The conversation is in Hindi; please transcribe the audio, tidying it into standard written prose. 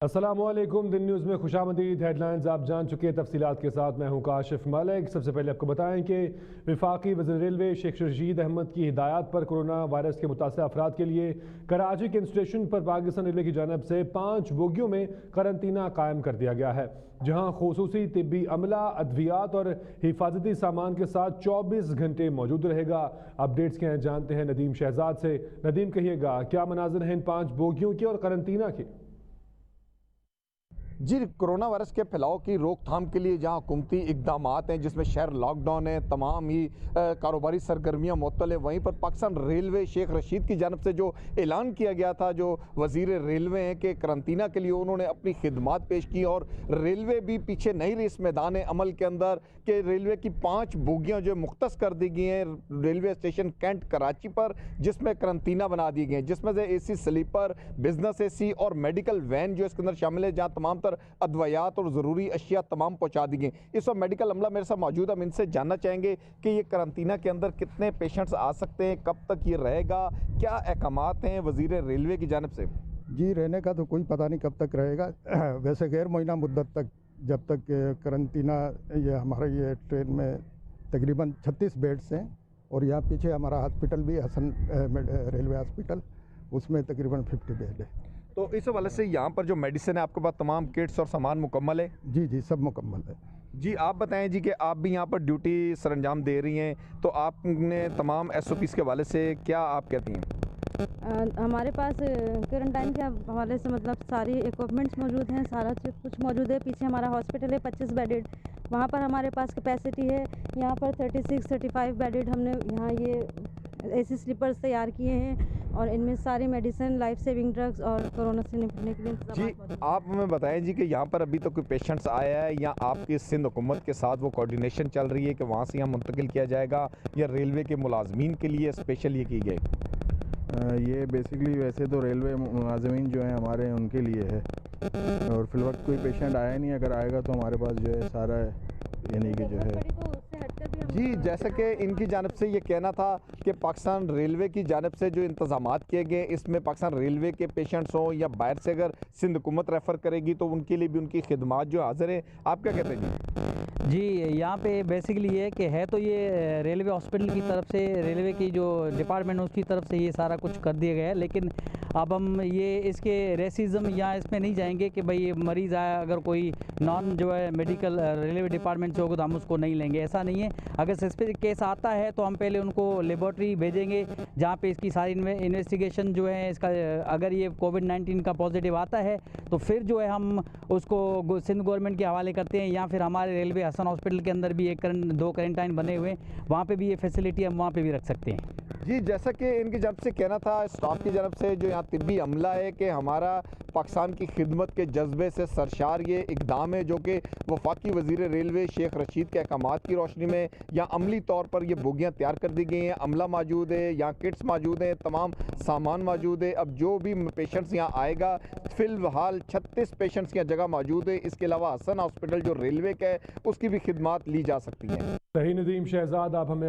अस्सलामुअलैकुम। दिन न्यूज़ में खुशामदीद। हेडलाइंस आप जान चुके हैं, तफसीलात के साथ मैं हूं काशिफ मलिक। सबसे पहले आपको बताएं कि वफाकी वज़ीर रेलवे शेख रशीद अहमद की हिदायत पर कोरोना वायरस के मुतासर अफराद के लिए कराची के स्टेशन पर पाकिस्तान रेलवे की जानब से 5 बोगियों में करंतना कायम कर दिया गया है, जहाँ खुसूसी तिब्बी अमला, अद्वियात और हिफाजती सामान के साथ 24 घंटे मौजूद रहेगा। अपडेट्स क्या हैं जानते हैं नदीम शहजाद से। नदीम, कहिएगा क्या मनाजिर हैं इन 5 बोगियों के और करंतना के? जी, कोरोना वायरस के फैलाव की रोकथाम के लिए जहां हुकूमती इकदाम हैं, जिसमें शहर लॉकडाउन है, तमाम ही कारोबारी सरगर्मियां मुअत्तल है, वहीं पर पाकिस्तान रेलवे शेख रशीद की जानब से जो ऐलान किया गया था, जो वज़ीर रेलवे हैं कि करंतना के लिए उन्होंने अपनी खिदमात पेश की और रेलवे भी पीछे नहीं रही इस मैदान अमल के अंदर कि रेलवे की 5 बोगियाँ जो मुख्तस कर दी गई हैं रेलवे स्टेशन कैंट कराची पर, जिसमें करंतना बना दी गई हैं, जिसमें से AC स्लीपर, बिजनेस AC और मेडिकल वैन जो इसके अंदर शामिल है, जहाँ तमाम तर अद्वियात और ज़रूरी अशिया तमाम पहुँचा दी गई। इस वक्त मेडिकल अमला मेरे साथ मौजूद है, हम इनसे जानना चाहेंगे कि ये करंतना के अंदर कितने पेशेंट्स आ सकते हैं, कब तक ये रहेगा, क्या अहकामात हैं वज़ीर रेलवे की जानब से? जी, रहने का तो कोई पता नहीं कब तक रहेगा। वैसे गैर मुअय्यना मुद्दत तक, जब तक करंतना, ये हमारा ये ट्रेन में तकरीबन 36 बेड्स हैं और यहाँ पीछे हमारा हॉस्पिटल भी हसन रेलवे हॉस्पिटल, उसमें तकरीबन 50 बेड है। तो इस हवाले से यहाँ पर जो मेडिसिन है, आपके पास तमाम किट्स और सामान मुकम्मल है? जी जी, सब मुकम्मल है। जी, आप बताएं जी कि आप भी यहाँ पर ड्यूटी सरंजाम दे रही हैं, तो आपने तमाम SOPs के हवाले से क्या आप कहती हैं? हमारे पास क्वारंटाइन के हवाले से मतलब सारी इक्विपमेंट्स मौजूद हैं, सारा चीज़ कुछ मौजूद है। पीछे हमारा हॉस्पिटल है 25 बेडेड, वहाँ पर हमारे पास कैपेसिटी है। यहाँ पर 36-35 बेडेड हमने यहाँ ये AC स्लीपर्स तैयार किए हैं और इनमें सारी मेडिसिन, लाइफ सेविंग ड्रग्स और कोरोना से निपटने के लिए जी, आप हमें बताएं जी कि यहाँ पर अभी तो कोई पेशेंट्स आया है या आपकी सिंध हुकूमत के साथ वो कोऑर्डिनेशन चल रही है कि वहाँ से यहाँ मुंतकिल किया जाएगा या रेलवे के मुलाजमीन के लिए स्पेशल ये की गई? ये बेसिकली वैसे तो रेलवे मुलाजमीन जो हैं हमारे, उनके लिए है और फिलवक्त कोई पेशेंट आया नहीं। अगर आएगा तो हमारे पास जो है सारा यानी कि जो है। जी, जैसे कि इनकी जानब से ये कहना था कि पाकिस्तान रेलवे की जानब से जो इंतज़ामात किए गए, इसमें पाकिस्तान रेलवे के पेशेंट्स हों या बाहर से अगर सिंध हुकूमत रेफ़र करेगी तो उनके लिए भी उनकी खिदमात जो हाजिर है। आप क्या कहते हैं जी? यहाँ पे बेसिकली ये कि है तो ये रेलवे हॉस्पिटल की तरफ से, रेलवे की जो डिपार्टमेंट है उसकी तरफ से ये सारा कुछ कर दिया गया है, लेकिन अब हम ये इसके रेसिज्म या इसमें नहीं जाएंगे कि भाई ये मरीज़ आया, अगर कोई नॉन जो है मेडिकल रेलवे डिपार्टमेंट से होगा तो हम उसको नहीं लेंगे, ऐसा नहीं है। अगर सस्पेक्ट केस आता है तो हम पहले उनको लेबॉर्ट्री भेजेंगे, जहाँ पे इसकी सारी इन्वेस्टिगेशन जो है इसका, अगर ये कोविड-19 का पॉजिटिव आता है तो फिर जो है हम उसको सिंध गवर्नमेंट के हवाले करते हैं, या फिर हमारे रेलवे हसन हॉस्पिटल के अंदर भी 2 क्वारंटाइन बने हुए हैं, वहाँ पे भी ये फैसिलिटी हम वहाँ पे भी रख सकते हैं। जी, जैसा कि इनकी जानब से कहना था स्टाफ की जानब से जो यहाँ तिब्बी अमला है कि हमारा पाकिस्तान की खिदमत के जज्बे से सरशार ये इकदाम है, जो कि वफाकी वज़ीर रेलवे शेख रशीद के अहकामात की रोशनी में यहाँ अमली तौर पर ये बोगियाँ तैयार कर दी गई हैं। अमला मौजूद है, यहाँ किट्स मौजूद हैं, तमाम सामान मौजूद है। अब जो भी पेशेंट्स यहाँ आएगा, फ़िलहाल 36 पेशेंट्स की जगह मौजूद है। इसके अलावा हसन हॉस्पिटल जो रेलवे का है उसकी भी खिदमात ली जा सकती हैं। सही नदीम शहजाद, आप हमें